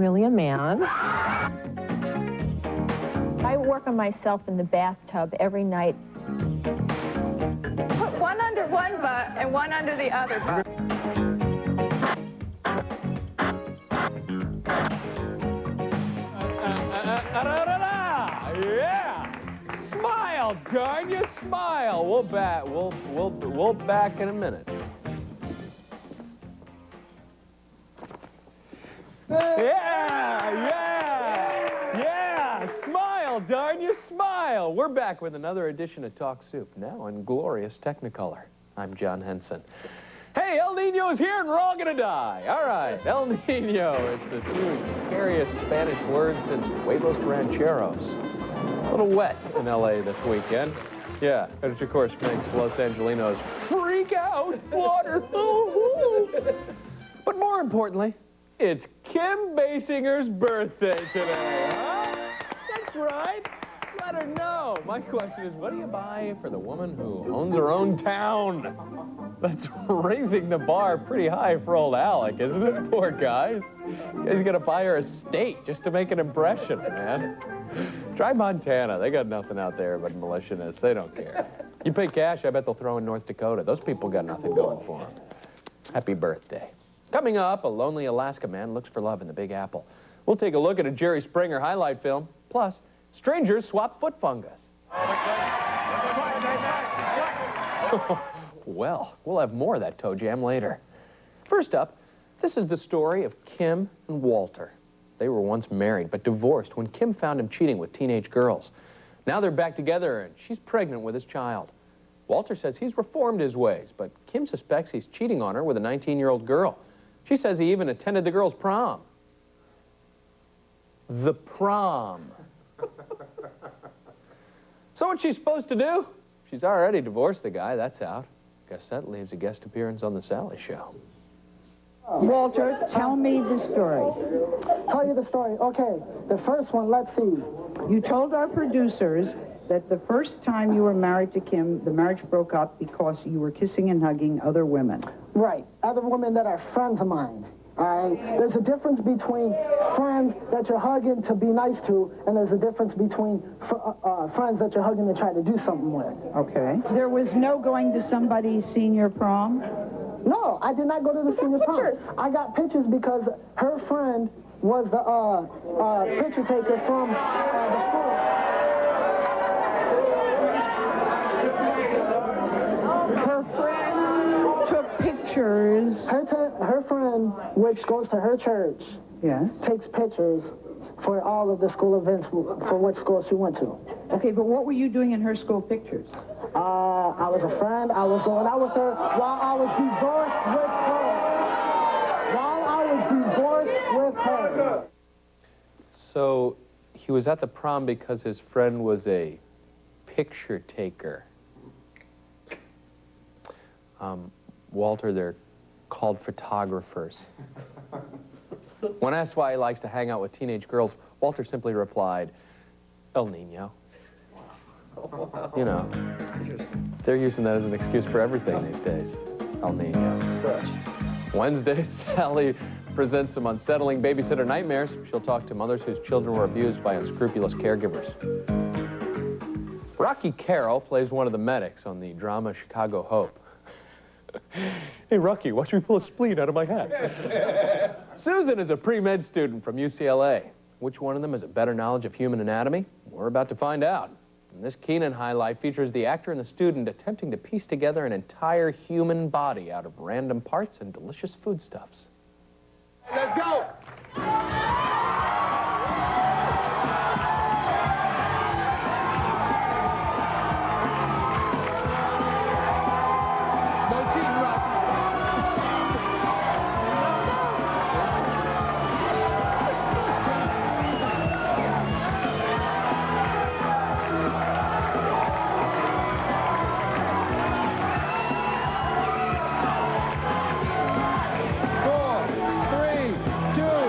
really a man. I work on myself in the bathtub every night. Put one under one butt and one under the other butt. Yeah! Smile, darn you, smile. We'll back in a minute. Yeah! Smile, darn you, smile. We're back with another edition of Talk Soup, now in glorious Technicolor. I'm John Henson. Hey, El Nino is here and we're all gonna die. All right, El Nino. It's the two scariest Spanish words since huevos rancheros. A little wet in L.A. this weekend. Yeah, which of course makes Los Angelinos freak out. Water. But more importantly, it's Kim Basinger's birthday today, huh? That's right. Let her know. My question is, what do you buy for the woman who owns her own town? That's raising the bar pretty high for old Alec, isn't it? Poor guys. He's gonna buy her a state just to make an impression, man. Try Montana. They got nothing out there but militionists. They don't care. You pay cash, I bet they'll throw in North Dakota. Those people got nothing going for them. Happy birthday. Coming up, a lonely Alaska man looks for love in the Big Apple. We'll take a look at a Jerry Springer highlight film. Plus, strangers swap foot fungus. Well, we'll have more of that toe jam later. First up, this is the story of Kim and Walter. They were once married, but divorced when Kim found him cheating with teenage girls. Now they're back together, and she's pregnant with his child. Walter says he's reformed his ways, but Kim suspects he's cheating on her with a 19-year-old girl. She says he even attended the girl's prom. The prom. So what's she supposed to do? She's already divorced the guy, that's out. Guess that leaves a guest appearance on the Sally Show. Walter, tell me the story. Tell you the story. Okay, the first one, let's see. You told our producers that the first time you were married to Kim, the marriage broke up because you were kissing and hugging other women. Right, other women that are friends of mine. All right, there's a difference between friends that you're hugging to be nice to, and there's a difference between friends that you're hugging to try to do something with. Okay. There was no going to somebody's senior prom? No, I did not go to the senior prom. I got pictures because her friend was the picture taker from the school. Her friend took pictures. Her friend, which goes to her church, Yes. takes pictures for all of the school events for which school she went to. Okay, but what were you doing in her school pictures? I was a friend. I was going out with her while I was divorced with her. So he was at the prom because his friend was a picture taker. Walter, they're called photographers. When asked why he likes to hang out with teenage girls, Walter simply replied, El Nino. You know, they're using that as an excuse for everything these days. El Nino. Wednesday, Sally presents some unsettling babysitter nightmares. She'll talk to mothers whose children were abused by unscrupulous caregivers. Rocky Carroll plays one of the medics on the drama Chicago Hope. Hey, Rocky, watch me pull a spleen out of my hat. Susan is a pre-med student from UCLA. Which one of them has a better knowledge of human anatomy? We're about to find out. And this Keenan highlight features the actor and the student attempting to piece together an entire human body out of random parts and delicious foodstuffs. Let's go! Four, three, two,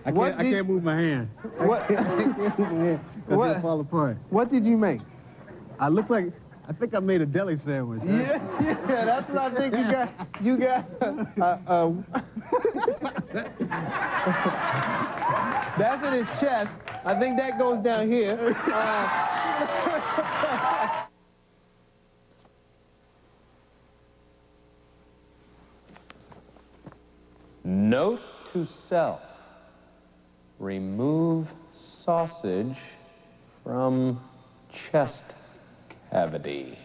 I can't move my hand. What? I can't move my hand. What? It'll fall apart. What did you make? I think I made a deli sandwich. Right? Yeah, that's what I think you got. That's in his chest. I think that goes down here. Note to self. Remove sausage from chest cavity.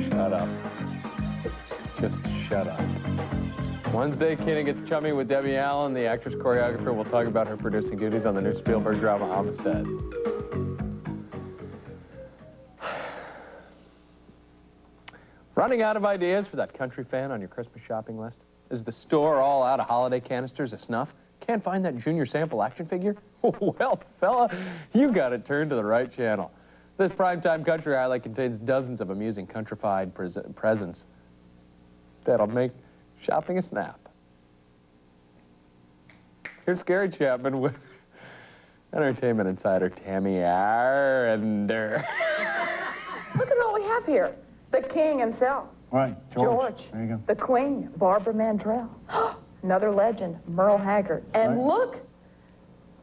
Shut up. Just shut up. Wednesday, Kenny gets chummy with Debbie Allen, the actress choreographer. We'll talk about her producing duties on the new Spielberg drama Amistad. Running out of ideas for that country fan on your Christmas shopping list? Is the store all out of holiday canisters of snuff? Can't find that junior sample action figure? Well, fella, you got it turned to the right channel. This primetime country highlight contains dozens of amusing countrified presents that'll make shopping a snap. Here's Gary Chapman with Entertainment Insider Tammy Arender. Look at all we have here. The king himself. Right, George. There you go. The queen, Barbara Mandrell. Another legend, Merle Haggard. And Right. look,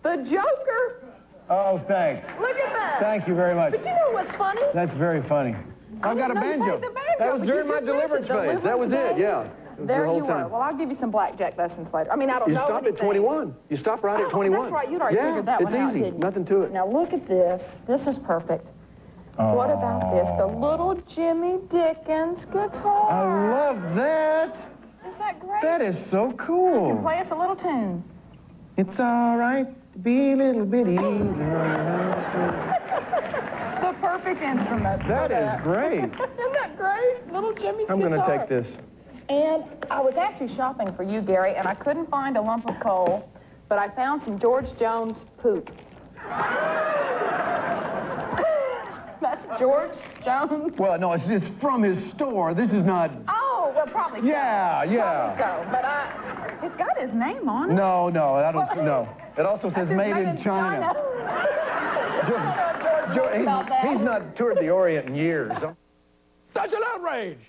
the Joker. Oh, thanks. Look at that. Thank you very much. But you know what's funny? That's very funny. I've got a No, you banjo. played the banjo. That was but during you my just deliverance mentioned phase. That was it, deliverance yeah. phase. It was There the whole you were. time. Well, I'll give you some blackjack lessons later. I mean, I don't You know stopped at anything. 21. You stopped right at Oh, 21. that's right. You'd already Yeah, figured that one out, it's easy. didn't you? Nothing to it. Now look at this. This is perfect. What about this? The little Jimmy Dickens guitar. I love that. Isn't that great? That is so cool. Play us a little tune. It's all right to be a little bitty. The perfect instrument. That is great. Isn't that great? Little Jimmy's I'm going to guitar. take this. And I was actually shopping for you, Gary, and I couldn't find a lump of coal, but I found some George Jones poop. That's George Jones. Well, no, it's from his store. This is not... Oh, well, probably so. Yeah, yeah. Probably so, but it's got his name on it. No, I don't... No. It also says made in China. He's not toured the Orient in years. Such an outrage!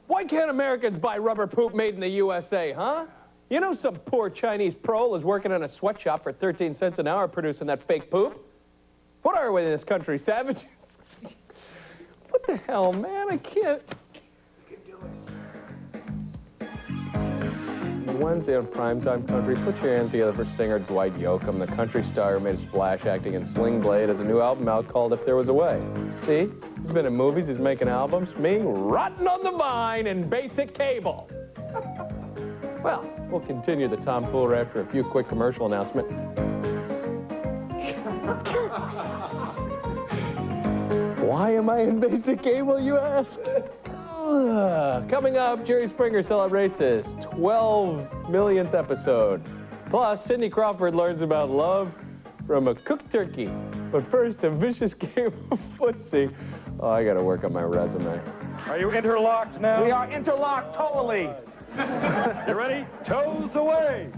Why can't Americans buy rubber poop made in the USA, huh? You know some poor Chinese prole is working in a sweatshop for 13 cents an hour producing that fake poop? What are we in this country, savages? What the hell, man? I can't. Wednesday on Primetime Country, put your hands together for singer Dwight Yoakam, the country star who made a splash acting in Sling Blade, has a new album out called If There Was a Way. See? He's been in movies, he's making albums. Me, rotting on the vine in basic cable. Well, we'll continue the tomfoolery after a few quick commercial announcements. Why am I in basic cable, you ask? Coming up, Jerry Springer celebrates his 12 millionth episode. Plus, Sidney Crawford learns about love from a cooked turkey. But first, a vicious game of footsie. Oh, I gotta work on my resume. Are you interlocked now? We are interlocked totally. You ready? Toes away.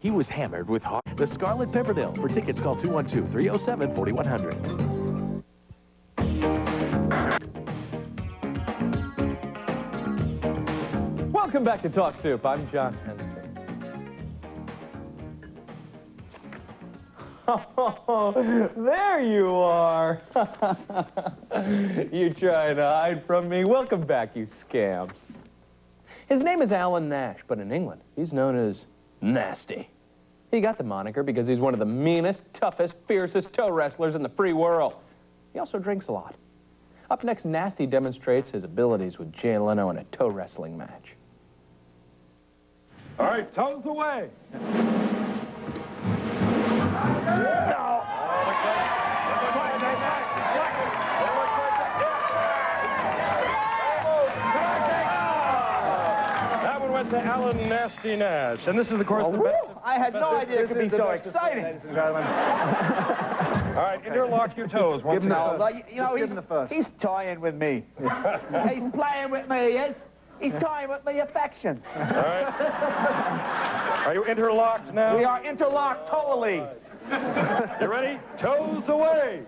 He was hammered with heart. The Scarlet Pimpernel. For tickets, call 212-307-4100. Welcome back to Talk Soup. I'm John Henson. Oh, there you are. You trying to hide from me? Welcome back, you scamps. His name is Alan Nash, but in England, he's known as Nasty. He got the moniker because he's one of the meanest, toughest, fiercest toe wrestlers in the free world. He also drinks a lot. Up next, Nasty demonstrates his abilities with Jay Leno in a toe wrestling match. All right, toes away. That one went to Alan Nasty Nash. And this is, of course, the best I had no idea it could be so exciting. Ladies and gentlemen. All right, interlock your toes once again. He's toying with me. He's playing with me, yes? He's toying with me affections. All right. Are you interlocked now? We are interlocked totally. You ready? Toes away.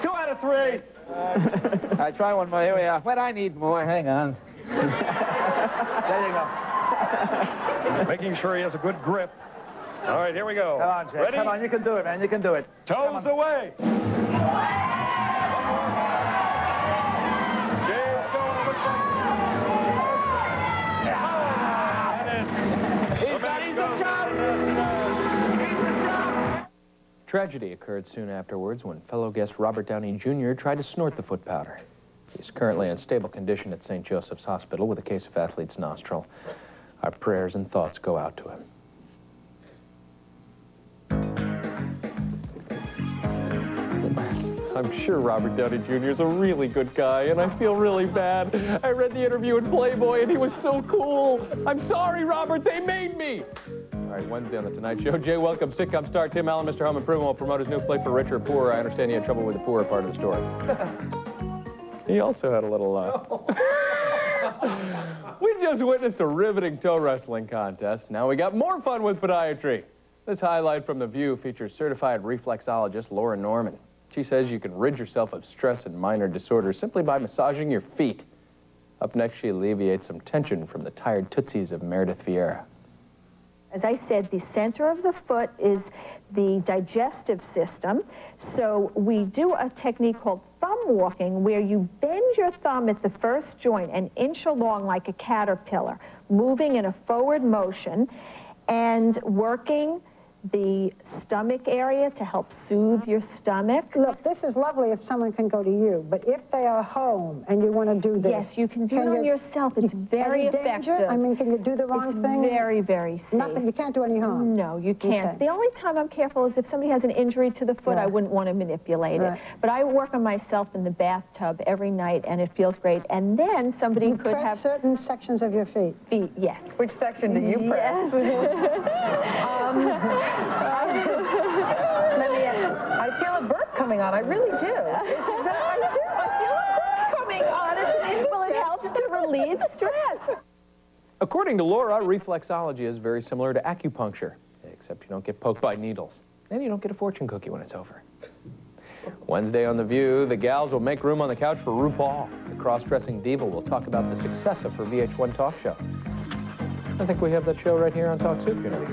2 out of 3. All right, try one more. Here we are. But I need more. Hang on. There you go. Making sure he has a good grip. All right, here we go. Come on, Jay. Ready? Come on, you can do it, man. You can do it. Toes away. Jay's going. Looks like. He's the job. He's the job. Tragedy occurred soon afterwards when fellow guest Robert Downey Jr. tried to snort the foot powder. He's currently in stable condition at St. Joseph's Hospital with a case of athlete's nostril. Our prayers and thoughts go out to him. I'm sure Robert Downey Jr. is a really good guy, and I feel really bad. I read the interview in Playboy, and he was so cool. I'm sorry, Robert. They made me. All right, Wednesday on The Tonight Show. Jay, welcome. Sitcom star Tim Allen, Mr. Home Improvement, will promote his new play for Richer or Poorer. I understand you had trouble with the poorer part of the story. He also had a little, We just witnessed a riveting toe wrestling contest. Now we got more fun with podiatry. This highlight from The View features certified reflexologist Laura Norman. She says you can rid yourself of stress and minor disorders simply by massaging your feet. Up next, she alleviates some tension from the tired tootsies of Meredith Vieira. As I said, the center of the foot is the digestive system. So we do a technique called thumb walking, where you bend your thumb at the first joint an inch along like a caterpillar, moving in a forward motion and working the stomach area to help soothe your stomach. Look, this is lovely if someone can go to you, but if they are home and you want to do this... Yes, you can do it on yourself. It's very any effective. Danger? I mean, can you do the wrong thing? Very, very safe. Nothing, you can't do any harm? No, you can't. Okay. The only time I'm careful is if somebody has an injury to the foot, I wouldn't want to manipulate it. But I work on myself in the bathtub every night, and it feels great. And then somebody you could press have... certain sections of your feet? Feet, yes. Which section do you press? I feel a burp coming on. I really do. I feel a burp coming on. Well, it helps to relieve stress. According to Laura, reflexology is very similar to acupuncture, except you don't get poked by needles. And you don't get a fortune cookie when it's over. Wednesday on The View, the gals will make room on the couch for RuPaul. The cross-dressing diva will talk about the success of her VH1 talk show. I think we have that show right here on Talk Soup, you know.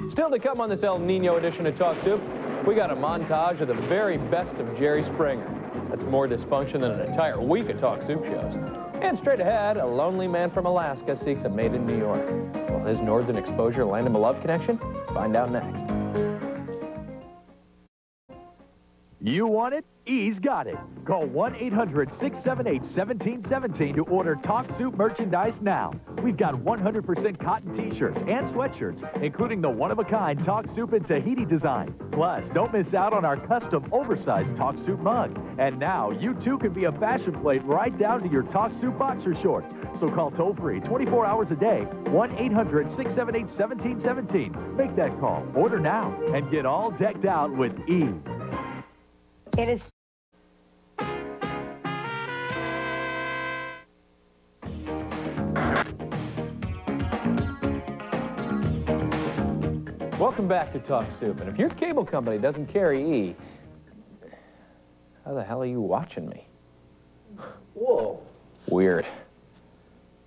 Still to come on this El Nino edition of Talk Soup, we got a montage of the very best of Jerry Springer. That's more dysfunction than an entire week of Talk Soup shows. And straight ahead, a lonely man from Alaska seeks a mate in New York. Will his northern exposure land him a love connection? Find out next. You want it? E's got it. Call 1-800-678-1717 to order Talk Soup merchandise now. We've got 100% cotton t-shirts and sweatshirts, including the one-of-a-kind Talk Soup in Tahiti design. Plus, don't miss out on our custom oversized Talk Soup mug. And now, you too can be a fashion plate right down to your Talk Soup boxer shorts. So call toll-free 24 hours a day, 1-800-678-1717. Make that call, order now, and get all decked out with E. It is... Welcome back to Talk Soup. And if your cable company doesn't carry E, how the hell are you watching me? Whoa. Weird.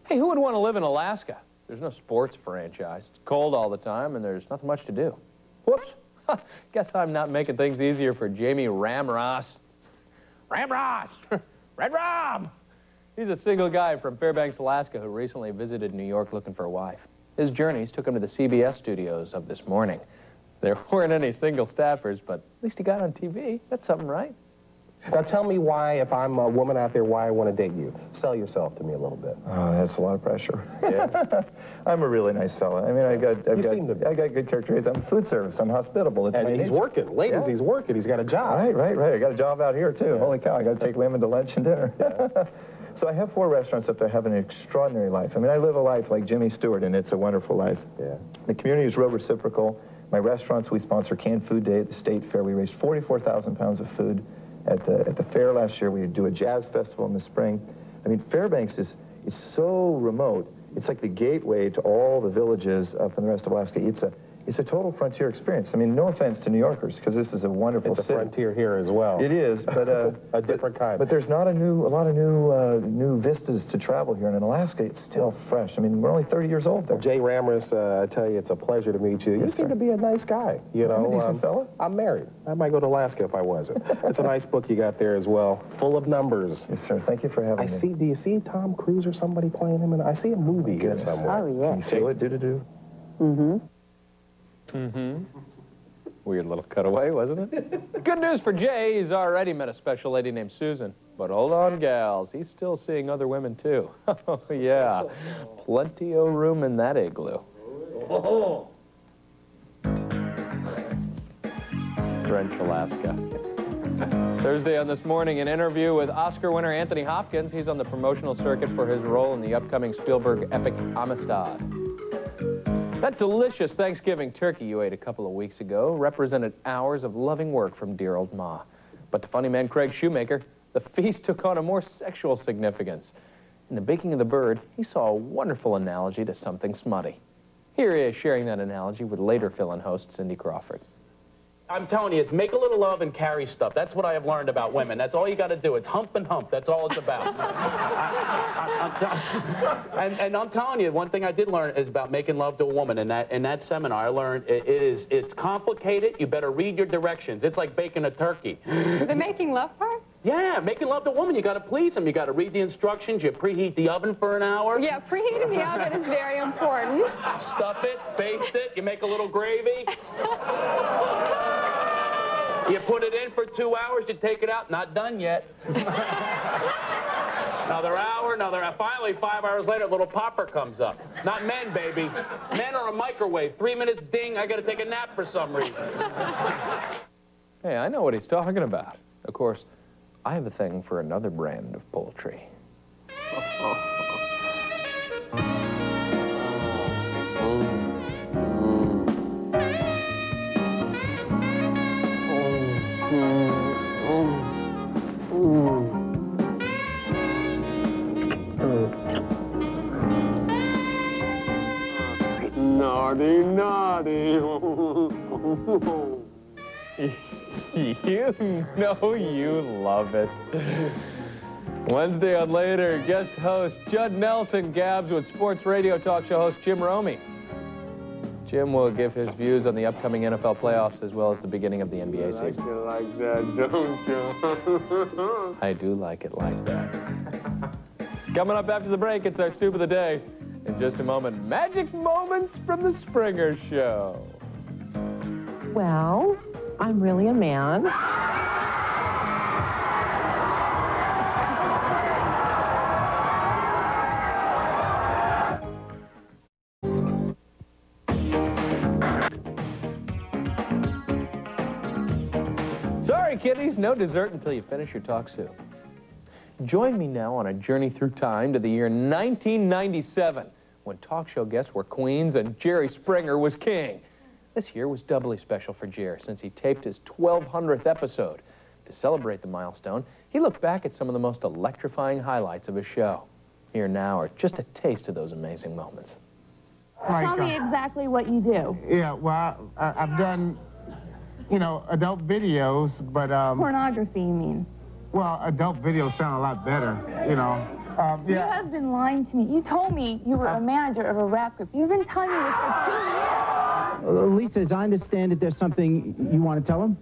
Hey, who would want to live in Alaska? There's no sports franchise. It's cold all the time, and there's nothing much to do. Whoops. Guess I'm not making things easier for Jamie Ramross. Ramross! Red Rom! He's a single guy from Fairbanks, Alaska, who recently visited New York looking for a wife. His journeys took him to the CBS studios of This Morning. There weren't any single staffers, but at least he got on TV. That's something, right? Now tell me why, if I'm a woman out there, why I want to date you. Sell yourself to me a little bit. Oh, that's a lot of pressure. Yeah. I'm a really nice fella. I mean, I got good character traits. I'm food service. I'm hospitable. It's and my he's nature. working. Ladies, yeah. He's working. He's got a job. Right. I got a job out here, too. Yeah. Holy cow, I got to take women to lunch and dinner. So I have 4 restaurants up there. I have an extraordinary life. I mean, I live a life like Jimmy Stewart, and it's a wonderful life. Yeah. The community is real reciprocal. My restaurants, we sponsor Canned Food Day at the State Fair. We raised 44,000 pounds of food at the fair last year. We do a jazz festival in the spring. I mean, Fairbanks is so remote. It's like the gateway to all the villages up in the rest of Alaska. It's a total frontier experience. I mean, no offense to New Yorkers, because this is a wonderful city. It's a frontier here as well. It is, but a different kind. But there's not a lot of new vistas to travel here, and in Alaska, it's still fresh. I mean, we're only 30 years old there. Jay Ramrus, I tell you, it's a pleasure to meet you. You seem to be a nice guy. You know, I'm a decent fella. I'm married. I might go to Alaska if I wasn't. It's a nice book you got there as well, full of numbers. Yes, sir. Thank you for having me. Do you see Tom Cruise or somebody playing him? I see a movie here somewhere. Oh, yeah. Can you feel it, do-do-do? Mm-hmm. Mm-hmm. Weird little cutaway, wasn't it? Good news for Jay. He's already met a special lady named Susan. But hold on, gals. He's still seeing other women, too. Oh, yeah. Plenty of room in that igloo. French, Alaska. Thursday on This Morning, an interview with Oscar winner Anthony Hopkins. He's on the promotional circuit for his role in the upcoming Spielberg epic Amistad. That delicious Thanksgiving turkey you ate a couple of weeks ago represented hours of loving work from dear old Ma. But to funny man Craig Shoemaker, the feast took on a more sexual significance. In the baking of the bird, he saw a wonderful analogy to something smutty. Here he is sharing that analogy with later fill-in host Cindy Crawford. I'm telling you, it's make a little love and carry stuff. That's what I have learned about women. That's all you got to do. It's hump and hump. That's all it's about. And I'm telling you, one thing I did learn is about making love to a woman. In that seminar, I learned it's complicated. You better read your directions. It's like baking a turkey. The making love part? Yeah, making love to a woman, you got to please them. You got to read the instructions. You preheat the oven for an hour. Yeah, preheating the oven is very important. Stuff it, baste it. You make a little gravy. You put it in for 2 hours, you take it out, not done yet. Another hour, finally 5 hours later, a little popper comes up. Not men, baby. Men are a microwave. 3 minutes, ding, I gotta take a nap for some reason. Hey, I know what he's talking about. Of course, I have a thing for another brand of poultry. Naughty, naughty. You know you love it. Wednesday on Later, guest host Judd Nelson gabs with sports radio talk show host Jim Romey. Jim will give his views on the upcoming NFL playoffs as well as the beginning of the NBA season. You like that, don't you? I do like it like that. Coming up after the break, it's our soup of the day. In just a moment, magic moments from the Springer Show. Well, I'm really a man. Sorry, kiddies, no dessert until you finish your talk soup. Join me now on a journey through time to the year 1997, when talk show guests were queens and Jerry Springer was king. This year was doubly special for Jerry since he taped his 1200th episode. To celebrate the milestone, he looked back at some of the most electrifying highlights of his show. Here now are just a taste of those amazing moments. Tell me exactly what you do. Yeah, well, I've done, you know, adult videos, but... Pornography, you mean? Well, adult videos sound a lot better, you know. You have been lying to me. You told me you were a manager of a rap group. You've been telling me this for 2 years. Lisa, as I understand it, there's something you want to tell him?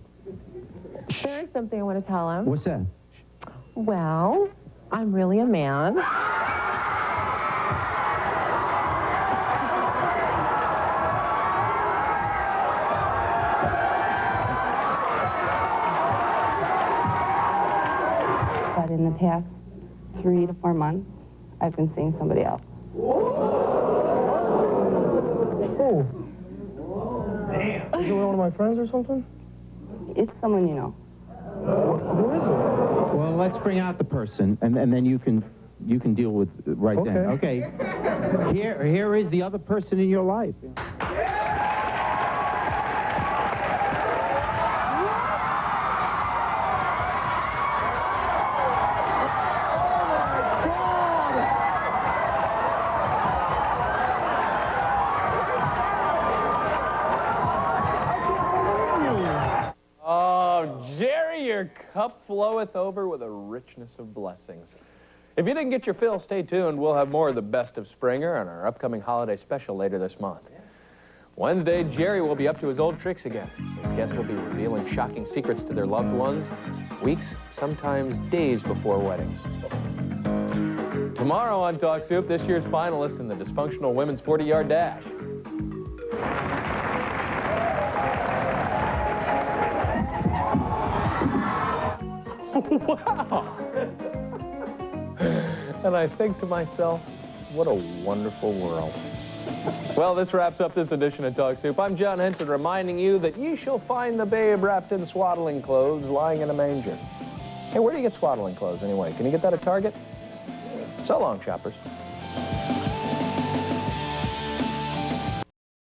There is something I want to tell him. What's that? Well, I'm really a man. But in the past 3 to 4 months, I've been seeing somebody else. Oh. Damn. Is it one of my friends or something? It's someone you know. Who is it? Well, let's bring out the person, and then you can you can deal with right then. Okay. Here is the other person in your life. Oh, Jerry, your cup floweth over with a richness of blessings. If you didn't get your fill, stay tuned. We'll have more of the best of Springer on our upcoming holiday special later this month. Wednesday, Jerry will be up to his old tricks again. His guests will be revealing shocking secrets to their loved ones weeks, sometimes days before weddings. Tomorrow on Talk Soup, this year's finalist in the dysfunctional women's 40-yard dash. Wow! And I think to myself, what a wonderful world. Well, this wraps up this edition of Talk Soup. I'm John Henson, reminding you that you shall find the babe wrapped in swaddling clothes lying in a manger. Hey, where do you get swaddling clothes anyway? Can you get that at Target? So long, shoppers.